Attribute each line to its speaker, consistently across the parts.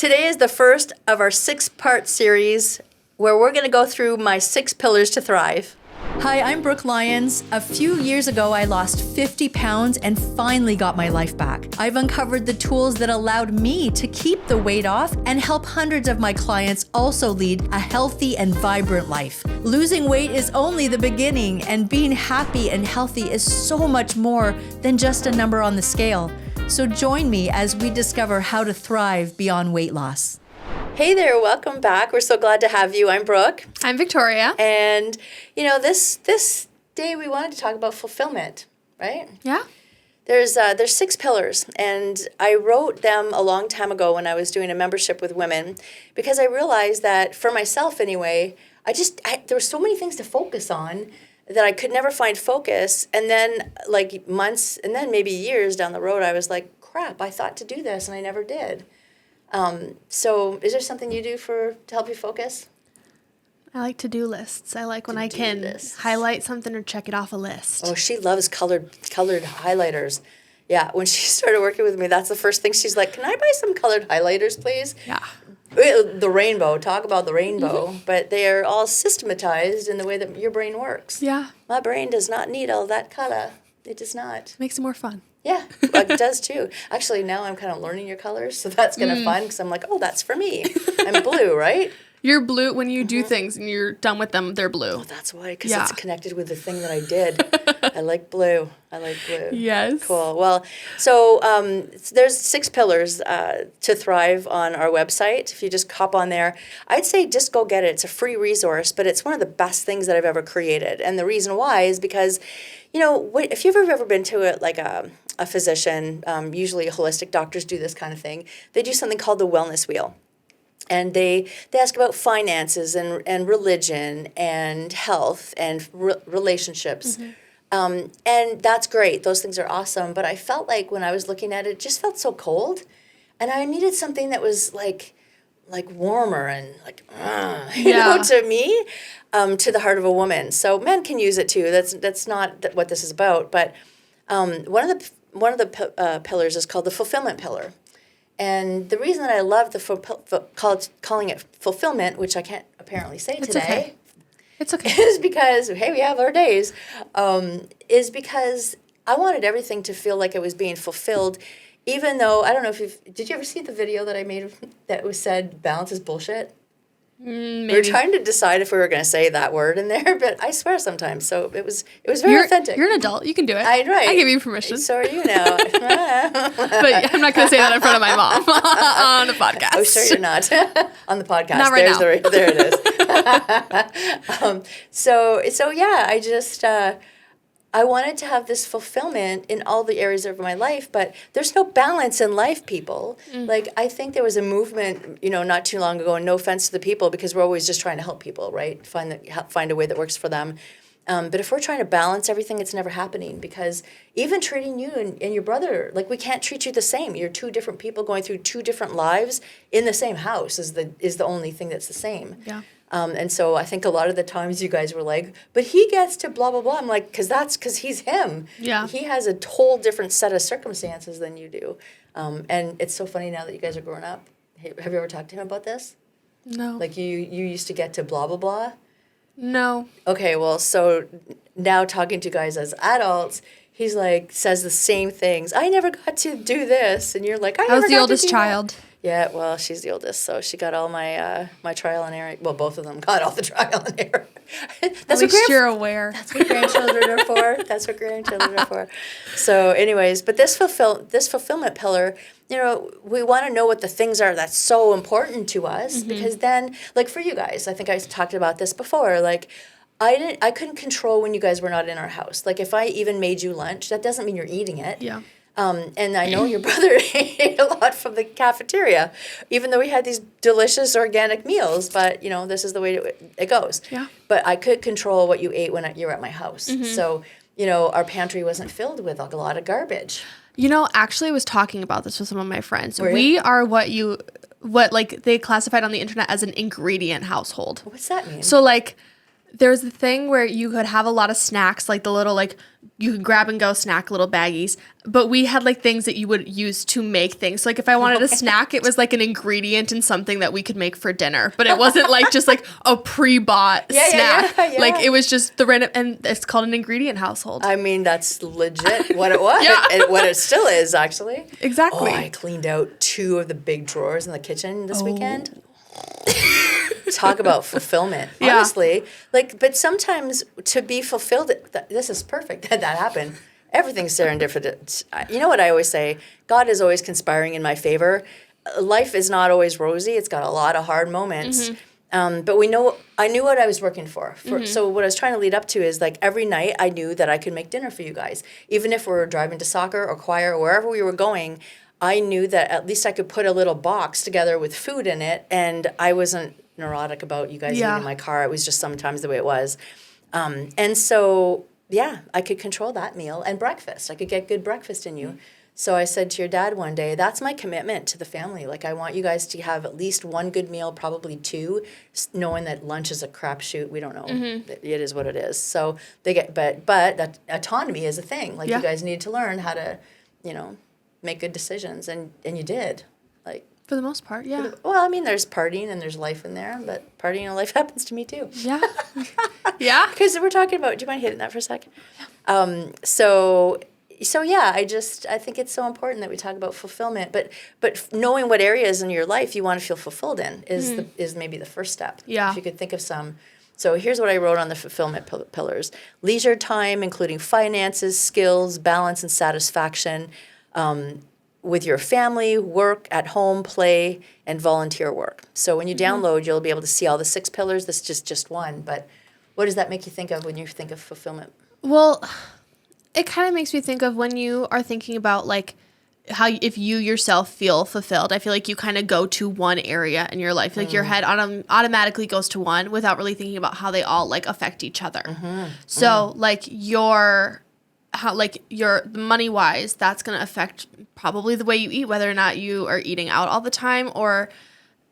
Speaker 1: Today is the first of our 6-part series where we're going to go through my 6 pillars to thrive. Hi, I'm Brooke Lyons. A few years ago, I lost 50 pounds and finally got my life back. I've uncovered the tools that allowed me to keep the weight off and help hundreds of my clients also lead a healthy and vibrant life. Losing weight is only the beginning, and being happy and healthy is so much more than just a number on the scale. So join me as we discover how to thrive beyond weight loss. Hey there, welcome back. We're so glad to have you. I'm Brooke.
Speaker 2: I'm Victoria.
Speaker 1: And, this day we wanted to talk about fulfillment, right?
Speaker 2: Yeah.
Speaker 1: There's 6 pillars, and I wrote them a long time ago when I was doing a membership with women because I realized that for myself anyway, there were so many things to focus on that I could never find focus. And then like months and then maybe years down the road, I was like, crap, I thought to do this and I never did. So is there something you do to help you focus?
Speaker 2: I like to-do lists. I like when I can highlight something or check it off a list.
Speaker 1: Oh, she loves colored highlighters. Yeah, when she started working with me, that's the first thing she's like, can I buy some colored highlighters, please?
Speaker 2: Yeah.
Speaker 1: The rainbow, talk about the rainbow, but they are all systematized in the way that your brain works.
Speaker 2: Yeah.
Speaker 1: My brain does not need all that color. It does not.
Speaker 2: Makes it more fun.
Speaker 1: Yeah, it does too. Actually, now I'm kind of learning your colors, so that's kind of fun because I'm like, oh, that's for me. I'm blue, right?
Speaker 2: You're blue when you do things and you're done with them, they're blue.
Speaker 1: Oh, that's why, because it's connected with the thing that I did. I like blue.
Speaker 2: Yes.
Speaker 1: Cool. Well, so there's 6 pillars to thrive on our website. If you just hop on there, I'd say just go get it. It's a free resource, but it's one of the best things that I've ever created. And the reason why is because, if you've ever been to a physician, usually holistic doctors do this kind of thing. They do something called the wellness wheel. And they ask about finances and religion and health and relationships. And that's great. Those things are awesome. But I felt like when I was looking at it, it just felt so cold. And I needed something that was like warmer and to me, to the heart of a woman. So men can use it too. That's not what this is about. But one of the pillars is called the fulfillment pillar. And the reason that I love calling it fulfillment, which I can't apparently say today,
Speaker 2: It's okay.
Speaker 1: is because, hey, we have our days, is because I wanted everything to feel like it was being fulfilled, even though, I don't know did you ever see the video that I made that said balance is bullshit?
Speaker 2: Maybe.
Speaker 1: We were trying to decide if we were going to say that word in there, but I swear sometimes. So it was very authentic.
Speaker 2: You're an adult. You can do it.
Speaker 1: Right.
Speaker 2: I give you permission.
Speaker 1: So are you now.
Speaker 2: But I'm not going to say that in front of my mom on the podcast.
Speaker 1: Oh, sure you're not. On the podcast.
Speaker 2: Not right now.
Speaker 1: There it is. So yeah, I just... I wanted to have this fulfillment in all the areas of my life, but there's no balance in life, people. Like, I think there was a movement, not too long ago, and no offense to the people, because we're always just trying to help people, right? Find a way that works for them. But if we're trying to balance everything, it's never happening, because even treating you and your brother, like, we can't treat you the same. You're 2 different people going through 2 different lives in the same house is the only thing that's the same.
Speaker 2: Yeah.
Speaker 1: And so I think a lot of the times you guys were like, but he gets to blah, blah, blah. I'm like, because he's him.
Speaker 2: Yeah.
Speaker 1: He has a whole different set of circumstances than you do. And it's so funny now that you guys are growing up. Have you ever talked to him about this?
Speaker 2: No.
Speaker 1: Like you used to get to blah, blah, blah?
Speaker 2: No.
Speaker 1: Okay, well, so now talking to guys as adults, he's like, says the same things. I never got to do this. And you're like, I
Speaker 2: was the oldest child.
Speaker 1: Yeah, well, she's the oldest, so she got all my my trial and error. Well, both of them got all the trial and error.
Speaker 2: At least you're aware.
Speaker 1: That's what grandchildren are for. So, anyways, but this fulfillment pillar, we want to know what the things are that's so important to us, because then, like for you guys, I think I talked about this before. Like, I couldn't control when you guys were not in our house. Like, if I even made you lunch, that doesn't mean you're eating it.
Speaker 2: Yeah.
Speaker 1: And I know your brother ate a lot from the cafeteria, even though we had these delicious organic meals. But, this is the way it goes.
Speaker 2: Yeah.
Speaker 1: But I could control what you ate when you were at my house. So, our pantry wasn't filled with a lot of garbage.
Speaker 2: Actually, I was talking about this with some of my friends.
Speaker 1: Were you?
Speaker 2: We are what they classified on the internet as an ingredient household.
Speaker 1: What's that mean?
Speaker 2: So, There's the thing where you could have a lot of snacks, like the little, like, you could grab and go snack little baggies. But we had, like, things that you would use to make things. So, like, if I wanted a snack, it was, like, an ingredient in something that we could make for dinner. But it wasn't, like, just, like, a pre-bought snack.
Speaker 1: Yeah.
Speaker 2: Like, it was just the random, and it's called an ingredient household.
Speaker 1: I mean, that's legit what it was.
Speaker 2: Yeah.
Speaker 1: And what it still is, actually.
Speaker 2: Exactly.
Speaker 1: Oh, I cleaned out 2 of the big drawers in the kitchen this weekend. Talk about fulfillment.
Speaker 2: Yeah.
Speaker 1: Honestly, like, but sometimes to be fulfilled, this is perfect that happened. Everything's serendipitous. You know what I always say? God is always conspiring in my favor. Life is not always rosy. It's got a lot of hard moments. But I knew what I was working for. So what I was trying to lead up to is, like, every night I knew that I could make dinner for you guys. Even if we were driving to soccer or choir or wherever we were going, I knew that at least I could put a little box together with food in it, and I wasn't neurotic about you guys eating my car. It was just sometimes the way it was. And so, yeah, I could control that meal and breakfast. I could get good breakfast in you. So I said to your dad one day, that's my commitment to the family. Like, I want you guys to have at least 1 good meal, probably 2, knowing that lunch is a crapshoot. We don't know. It is what it is. So they get, but that autonomy is a thing. Like, you guys need to learn how to, make good decisions, and you did. Like,
Speaker 2: For the most part, yeah.
Speaker 1: Well, I mean, there's partying and there's life in there, but partying and life happens to me too.
Speaker 2: Yeah. Yeah.
Speaker 1: Because we're talking about, do you mind hitting that for a sec? So yeah, I think it's so important that we talk about fulfillment, but knowing what areas in your life you want to feel fulfilled in is maybe the first step.
Speaker 2: Yeah.
Speaker 1: If you could think of some. So here's what I wrote on the fulfillment pillars: leisure time, including finances, skills, balance, and satisfaction. With your family, work, at home, play, and volunteer work. So when you download, you'll be able to see all the 6 pillars. This is just one, but what does that make you think of when you think of fulfillment?
Speaker 2: Well, it kind of makes me think of when you are thinking about, like, how if you yourself feel fulfilled. I feel like you kind of go to one area in your life. Like, your head automatically goes to one without really thinking about how they all, like, affect each other. So, like, your money wise, that's going to affect probably the way you eat, whether or not you are eating out all the time, or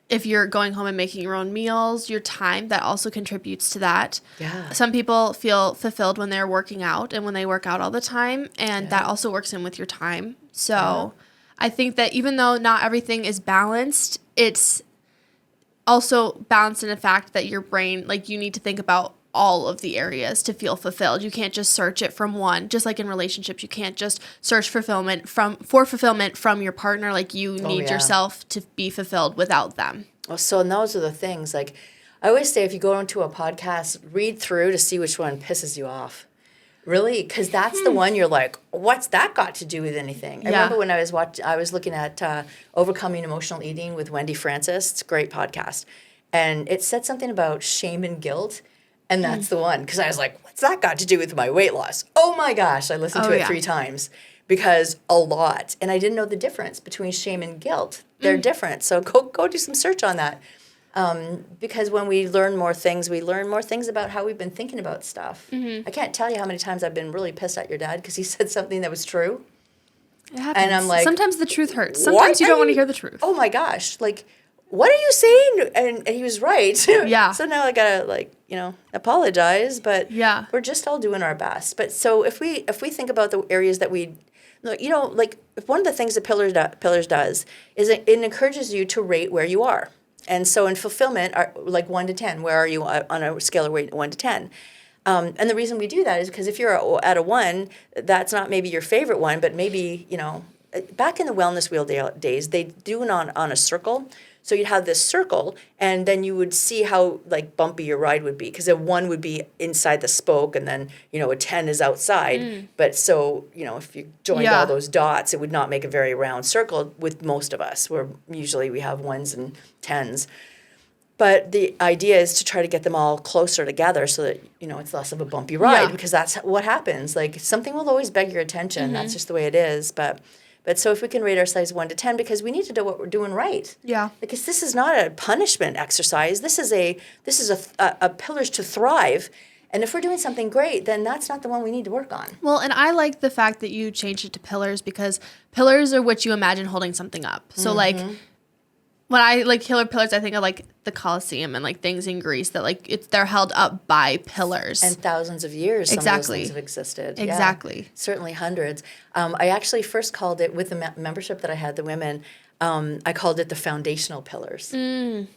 Speaker 2: if you're going home and making your own meals, your time, that also contributes to that.
Speaker 1: Yeah.
Speaker 2: Some people feel fulfilled when they're working out and when they work out all the time, and that also works in with your time. So I think that even though not everything is balanced, it's also balanced in the fact that your brain, like, you need to think about all of the areas to feel fulfilled. You can't just search it from one. Just like in relationships, you can't just search for fulfillment from your partner. Like, you need yourself to be fulfilled without them.
Speaker 1: Well, so those are the things. Like, I always say, if you go into a podcast, read through to see which one pisses you off. Really, because that's the one you're like, what's that got to do with anything? I remember when I was looking at Overcoming Emotional Eating with Wendy Francis. It's a great podcast, and it said something about shame and guilt. And that's the one, because I was like, what's that got to do with my weight loss? Oh my gosh, I listened to it 3 times, because a lot. And I didn't know the difference between shame and guilt. They're different. So go do some search on that. Because when we learn more things about how we've been thinking about stuff. I can't tell you how many times I've been really pissed at your dad because he said something that was true.
Speaker 2: It happens.
Speaker 1: And I'm like,
Speaker 2: sometimes the truth hurts. Sometimes you don't want to hear the truth.
Speaker 1: Oh my gosh, like, what are you saying? And he was right.
Speaker 2: Yeah.
Speaker 1: So now I gotta, like, apologize, but we're just all doing our best. But so if we think about the areas that we, like, one of the things that Pillars does is it encourages you to rate where you are. And so in fulfillment, like 1 to 10, where are you on a scale of 1 to 10? And the reason we do that is because if you're at a 1, that's not maybe your favorite one, but maybe, back in the Wellness Wheel days, they do it on a circle. So you'd have this circle, and then you would see how, like, bumpy your ride would be, because a 1 would be inside the spoke, and then, a 10 is outside. But so, if you joined all those dots, it would not make a very round circle with most of us, where usually we have 1s and 10s. But the idea is to try to get them all closer together so that, it's less of a bumpy ride, because that's what happens. Like, something will always beg your attention. That's just the way it is. But so if we can rate ourselves 1 to 10, because we need to know what we're doing right. Yeah. Because this is not a punishment exercise. This is a pillars to thrive. And if we're doing something great, then that's not the one we need to work on.
Speaker 2: Well, and I like the fact that you changed it to pillars, because pillars are what you imagine holding something up. So, like, when I like killer pillars, I think of like the Colosseum and like things in Greece that like they're held up by pillars.
Speaker 1: And thousands of years, some of those things have existed.
Speaker 2: Exactly.
Speaker 1: Yeah, certainly hundreds. I actually first called it, with the membership that I had, the women, I called it the foundational pillars.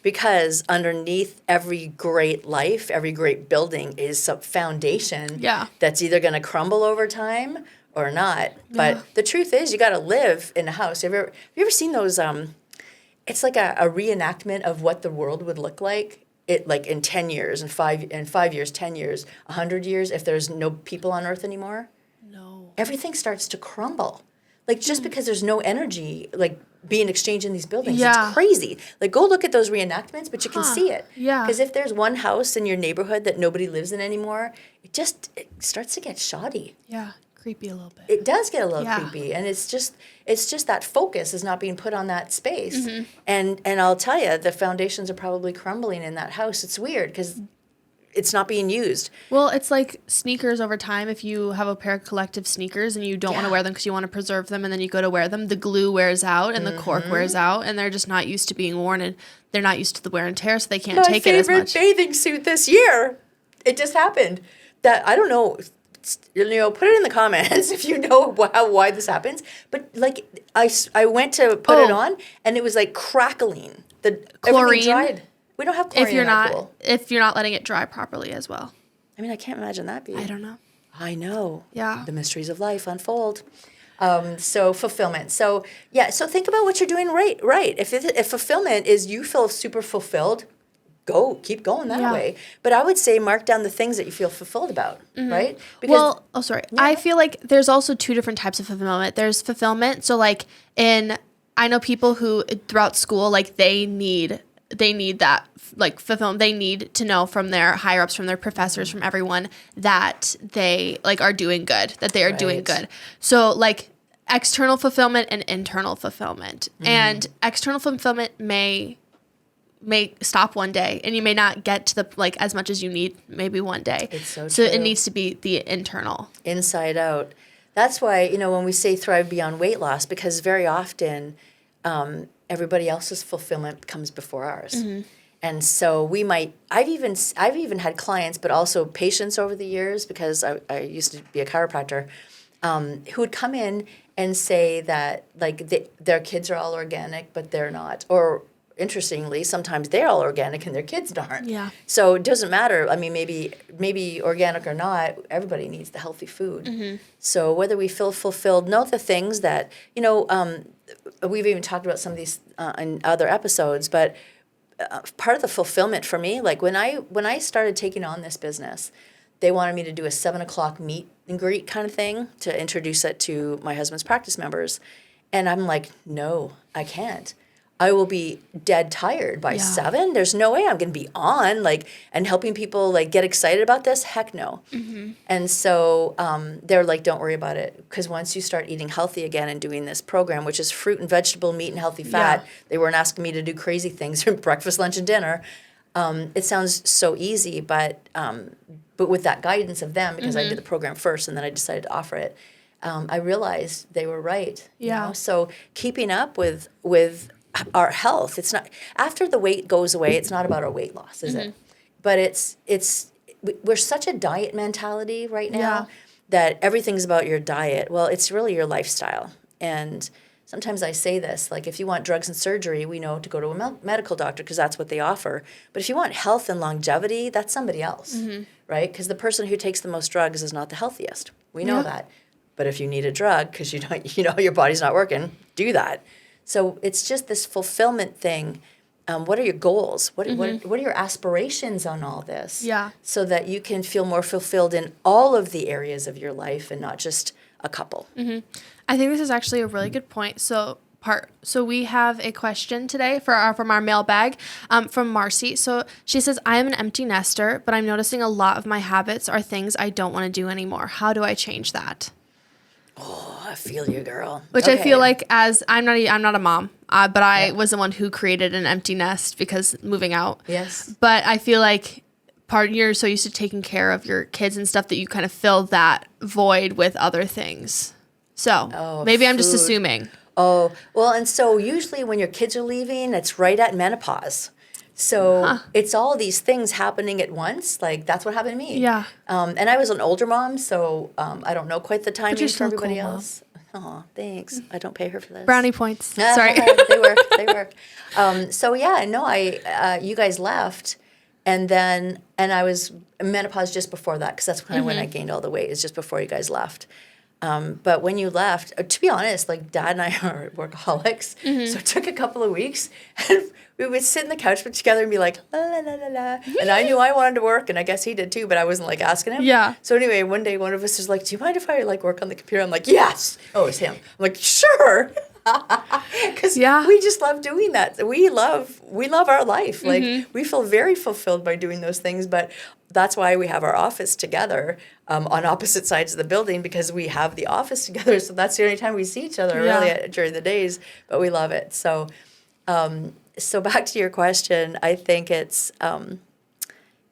Speaker 1: Because underneath every great life, every great building is some foundation that's either going to crumble over time or not. But the truth is, you got to live in a house. Have you ever seen those? It's like a reenactment of what the world would look like. It like in 10 years, in 5 years, 10 years, 100 years, if there's no people on Earth anymore.
Speaker 2: No.
Speaker 1: Everything starts to crumble. Like just because there's no energy like being exchanged in these buildings, it's crazy. Like go look at those reenactments, but you can see it.
Speaker 2: Yeah.
Speaker 1: Because if there's one house in your neighborhood that nobody lives in anymore, it starts to get shoddy.
Speaker 2: Yeah. Creepy a little bit.
Speaker 1: It does get a little creepy, and it's just that focus is not being put on that space. And I'll tell you, the foundations are probably crumbling in that house. It's weird because it's not being used.
Speaker 2: Well, it's like sneakers over time. If you have a pair of collective sneakers and you don't want to wear them because you want to preserve them, and then you go to wear them, the glue wears out and the cork wears out, and they're just not used to being worn, and they're not used to the wear and tear, so they can't take it as much.
Speaker 1: My favorite bathing suit this year, it just happened. That I don't know. Put it in the comments if you know why this happens. But like I went to put it on and it was like crackling. The chlorine dried. We don't have chlorine
Speaker 2: if you're not letting it dry properly as well.
Speaker 1: I mean, I can't imagine that being.
Speaker 2: I don't know.
Speaker 1: I know.
Speaker 2: Yeah.
Speaker 1: The mysteries of life unfold. So fulfillment. So think about what you're doing right. If fulfillment is you feel super fulfilled, keep going that way. But I would say mark down the things that you feel fulfilled about, right?
Speaker 2: Because, I feel like there's also two different types of fulfillment. There's fulfillment. So like I know people who throughout school, like they need that like fulfillment. They need to know from their higher ups, from their professors, from everyone that they like are doing good, that they are doing good. So like external fulfillment and internal fulfillment. And external fulfillment may stop one day, and you may not get to the like as much as you need maybe one day.
Speaker 1: It's so
Speaker 2: true.
Speaker 1: It
Speaker 2: needs to be the internal,
Speaker 1: inside out. That's why when we say thrive beyond weight loss, because very often everybody else's fulfillment comes before ours. And so I've even had clients, but also patients over the years, because I used to be a chiropractor, who would come in and say that like their kids are all organic, but they're not, or interestingly, sometimes they're all organic and their kids aren't.
Speaker 2: Yeah.
Speaker 1: So it doesn't matter. I mean, maybe organic or not, everybody needs the healthy food. So whether we feel fulfilled, know the things that, we've even talked about some of these in other episodes, but part of the fulfillment for me, like when I started taking on this business, they wanted me to do a 7:00 meet and greet kind of thing to introduce it to my husband's practice members. And I'm like, no, I can't. I will be dead tired by 7. There's no way I'm going to be on and helping people get excited about this. Heck no. And so they're like, don't worry about it, because once you start eating healthy again and doing this program, which is fruit and vegetable, meat and healthy fat, they weren't asking me to do crazy things breakfast, lunch, and dinner. It sounds so easy, but with that guidance of them, because I did the program first and then I decided to offer it, I realized they were right. So keeping up with our health, it's not, after the weight goes away, it's not about our weight loss, is it? But we're such a diet mentality right now that everything's about your diet. Well, it's really your lifestyle. And sometimes I say this, like, if you want drugs and surgery, we know to go to a medical doctor because that's what they offer. But if you want health and longevity, that's somebody else, right? Because the person who takes the most drugs is not the healthiest. We know that. But if you need a drug because your body's not working, do that. So it's just this fulfillment thing. What are your goals? What are your aspirations on all this? So that you can feel more fulfilled in all of the areas of your life and not just a couple.
Speaker 2: I think this is actually a really good point. So we have a question today from our mailbag from Marcy. So she says, I am an empty nester, but I'm noticing a lot of my habits are things I don't want to do anymore. How do I change that?
Speaker 1: Oh, I feel you, girl.
Speaker 2: Which I feel like, as I'm not a mom, but I was the one who created an empty nest because moving out.
Speaker 1: Yes.
Speaker 2: But I feel like you're so used to taking care of your kids and stuff that you kind of fill that void with other things. So maybe I'm just assuming.
Speaker 1: Oh, well, and so usually when your kids are leaving, it's right at menopause. So it's all these things happening at once. Like that's what happened to me.
Speaker 2: Yeah.
Speaker 1: And I was an older mom, so I don't know quite the timing
Speaker 2: you're
Speaker 1: for
Speaker 2: still a
Speaker 1: everybody
Speaker 2: cool mom.
Speaker 1: else. Oh, thanks. I don't pay her for this.
Speaker 2: Brownie points. Sorry.
Speaker 1: They work. They work. So yeah, no, you guys left, and I was menopause just before that because that's kind of when I gained all the weight. Is just before you guys left. But when you left, to be honest, like Dad and I are workaholics, so it took a couple of weeks, and we would sit in the couch together and be like, la la la la la, and I knew I wanted to work, and I guess he did too, but I wasn't like asking him.
Speaker 2: Yeah.
Speaker 1: So anyway, one day one of us was like, "Do you mind if I like work on the computer?" I'm like, "Yes." Oh, it's him. I'm like, "Sure." Because we just love doing that. We love our life. Like we feel very fulfilled by doing those things. But that's why we have our office together on opposite sides of the building because we have the office together. So that's the only time we see each other really during the days. But we love it. So so back to your question, I think it's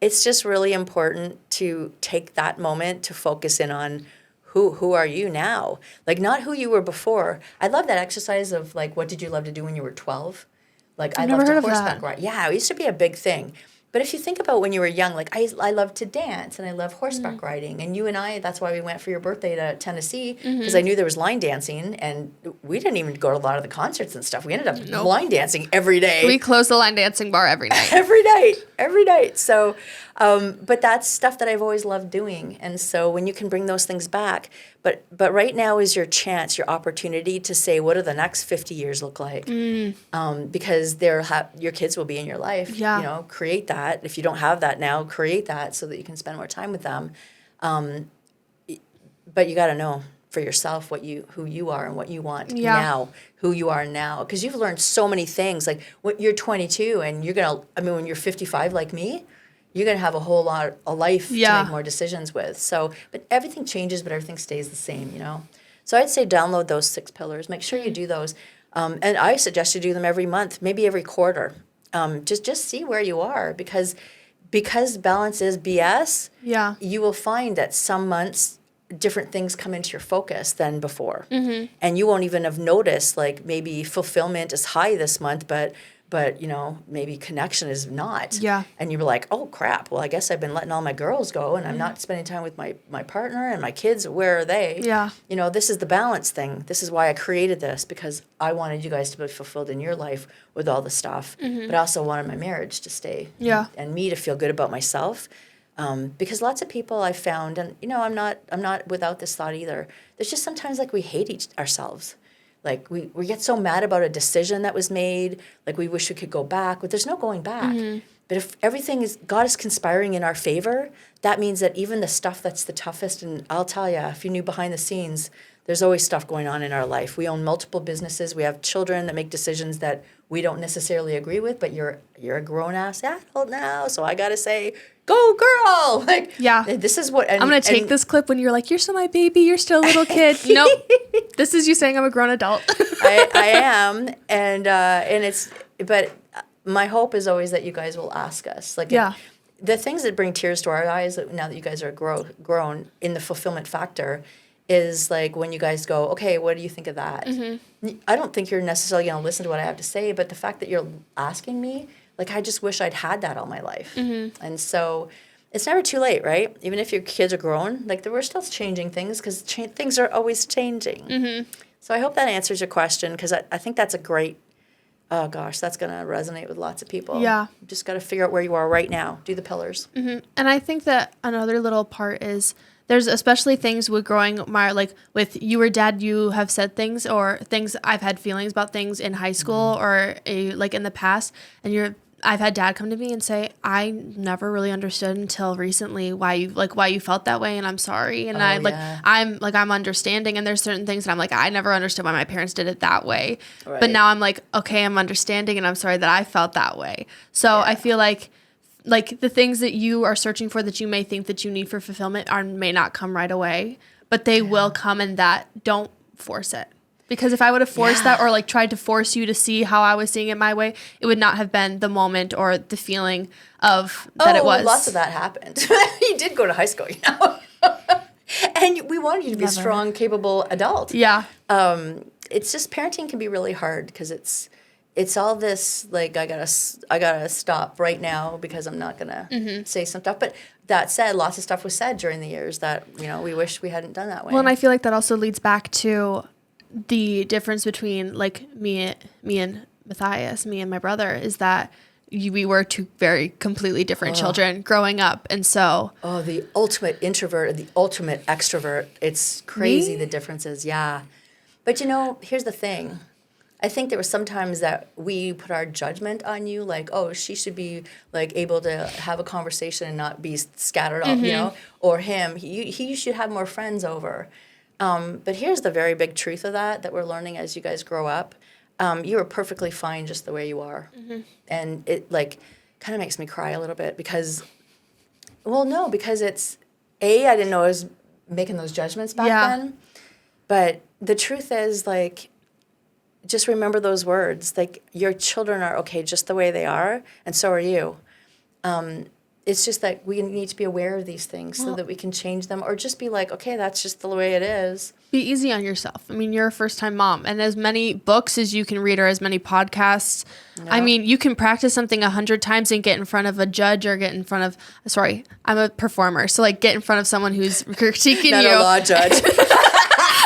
Speaker 1: just really important to take that moment to focus in on who are you now? Like not who you were before. I love that exercise of like what did you love to do when you were 12? Like I loved to horseback ride. Yeah, it used to be a big thing. But if you think about when you were young, like I loved to dance and I love horseback riding. And you and I, that's why we went for your birthday to Tennessee because I knew there was line dancing and we didn't even go to a lot of the concerts and stuff. We ended up line dancing every day.
Speaker 2: We closed the line dancing bar every night.
Speaker 1: Every night. So, but that's stuff that I've always loved doing. And so when you can bring those things back, but right now is your chance, your opportunity to say, what do the next 50 years look like? Because your kids will be in your life.
Speaker 2: Yeah.
Speaker 1: You know, create that. If you don't have that now, create that so that you can spend more time with them. But you got to know for yourself who you are and what you want now, who you are now. Because you've learned so many things. Like when you're 22 and when you're 55 like me, you're going to have a life to make more decisions with. So, but everything changes, but everything stays the same, you know? So I'd say download those 6 pillars. Make sure you do those. And I suggest you do them every month, maybe every quarter. Just see where you are because balance is BS.
Speaker 2: Yeah.
Speaker 1: You will find that some months different things come into your focus than before. And you won't even have noticed like maybe fulfillment is high this month, but you know, maybe connection is not.
Speaker 2: Yeah.
Speaker 1: And you're like, oh crap, well I guess I've been letting all my girls go and I'm not spending time with my partner and my kids, where are they?
Speaker 2: Yeah.
Speaker 1: You know, this is the balance thing. This is why I created this because I wanted you guys to be fulfilled in your life with all the stuff. But I also wanted my marriage to stay.
Speaker 2: Yeah.
Speaker 1: And me to feel good about myself. Because lots of people I've found, and you know, I'm not without this thought either. There's just sometimes like we hate ourselves. Like we get so mad about a decision that was made, like we wish we could go back, but there's no going back. But if God is conspiring in our favor, that means that even the stuff that's the toughest, and I'll tell you, if you knew behind the scenes, there's always stuff going on in our life. We own multiple businesses. We have children that make decisions that we don't necessarily agree with, but you're a grown-ass adult now, so I got to say, go girl! Like, this is what...
Speaker 2: I'm going to take this clip when you're like, you're still my baby, you're still a little kid. Nope. This is you saying I'm a grown adult.
Speaker 1: I am, and it's... But my hope is always that you guys will ask us. Like, the things that bring tears to our eyes, now that you guys are grown in the fulfillment factor, is like when you guys go, okay, what do you think of that? I don't think you're necessarily going to listen to what I have to say, but the fact that you're asking me, like, I just wish I'd had that all my life. And so it's never too late, right? Even if your kids are grown, like, we're still changing things because things are always changing. So I hope that answers your question because I think that's a great, oh gosh, that's going to resonate with lots of people.
Speaker 2: Yeah.
Speaker 1: You just got to figure out where you are right now. Do the pillars.
Speaker 2: And I think that another little part is there's especially things with growing my, like with you or Dad, you have said things or things I've had feelings about things in high school or like in the past. And I've had Dad come to me and say, I never really understood until recently why you felt that way. And I'm sorry. And I'm understanding. And there's certain things that I'm like, I never understood why my parents did it that way. Right. But now I'm like, okay, I'm understanding and I'm sorry that I felt that way. So I feel like the things that you are searching for that you may think that you need for fulfillment may not come right away, but they will come, and that don't force it. Because if I would have forced that or like tried to force you to see how I was seeing it my way, it would not have been the moment or the feeling of that it was.
Speaker 1: Lots of that happened. You did go to high school, you know. And we wanted you to be a strong, capable adult.
Speaker 2: Yeah.
Speaker 1: it's just parenting can be really hard because it's all this like I gotta stop right now because I'm not gonna say some stuff. But that said, lots of stuff was said during the years that we wish we hadn't done that way.
Speaker 2: Well, and I feel like that also leads back to the difference between like me and Matthias, me and my brother, is that we were two very completely different children growing up, and so
Speaker 1: the ultimate introvert and the ultimate extrovert. It's crazy the differences. Yeah, but here's the thing. I think there was sometimes that we put our judgment on you, like, oh, she should be like able to have a conversation and not be scattered off, or him, he should have more friends over. But here's the very big truth of that we're learning as you guys grow up. You are perfectly fine just the way you are. And it like kind of makes me cry a little bit because it's, I didn't know I was making those judgments back then. But the truth is, like, just remember those words. Like, your children are okay just the way they are, and so are you. It's just that we need to be aware of these things so that we can change them, or just be like, okay, that's just the way it is.
Speaker 2: Be easy on yourself. I mean, you're a first-time mom, and as many books as you can read or as many podcasts, I mean, you can practice something 100 times and get in front of a judge or get in front of, sorry, I'm a performer, so like get in front of someone who's critiquing
Speaker 1: Not
Speaker 2: you.
Speaker 1: a law judge.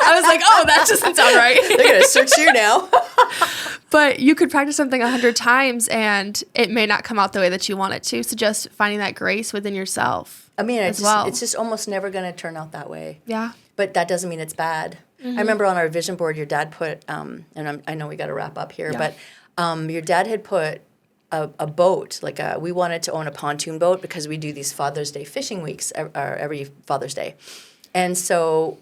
Speaker 2: I was like, oh, that doesn't sound right.
Speaker 1: They're going to search you now.
Speaker 2: But you could practice something 100 times and it may not come out the way that you want it to. So just finding that grace within yourself.
Speaker 1: I mean, it's just almost never going to turn out that way.
Speaker 2: Yeah.
Speaker 1: But that doesn't mean it's bad. I remember on our vision board, your dad put, and I know we got to wrap up here, but your dad had put a boat, like we wanted to own a pontoon boat because we do these Father's Day fishing weeks every Father's Day. And so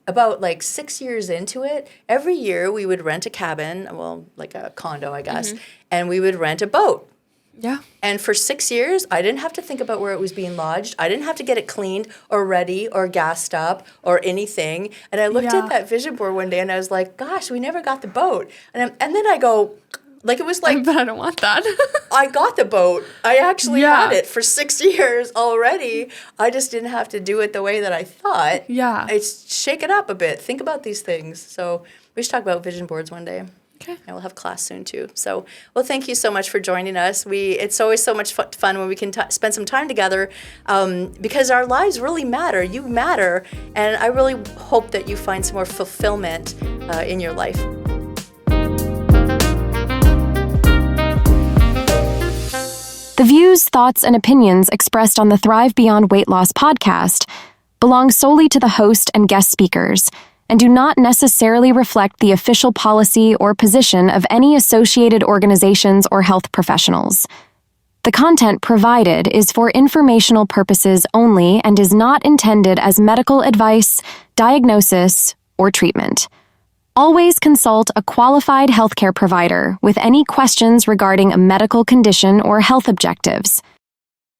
Speaker 1: about like 6 years into it, every year we would rent a cabin, well, like a condo, I guess, and we would rent a boat.
Speaker 2: Yeah.
Speaker 1: And for 6 years, I didn't have to think about where it was being lodged. I didn't have to get it cleaned or ready or gassed up or anything. And I looked at that vision board one day and I was like, gosh, we never got the boat. And then I go, like, it was like,
Speaker 2: but I don't want that.
Speaker 1: I got the boat. I actually had it for 6 years already. I just didn't have to do it the way that I thought.
Speaker 2: Yeah.
Speaker 1: It's shake it up a bit. Think about these things. So we should talk about vision boards one day.
Speaker 2: Okay.
Speaker 1: And we'll have class soon too. So, well, thank you so much for joining us. It's always so much fun when we can spend some time together because our lives really matter. You matter. And I really hope that you find some more fulfillment in your life.
Speaker 3: The views, thoughts, and opinions expressed on the Thrive Beyond Weight Loss podcast belong solely to the host and guest speakers and do not necessarily reflect the official policy or position of any associated organizations or health professionals. The content provided is for informational purposes only and is not intended as medical advice, diagnosis, or treatment. Always consult a qualified healthcare provider with any questions regarding a medical condition or health objectives.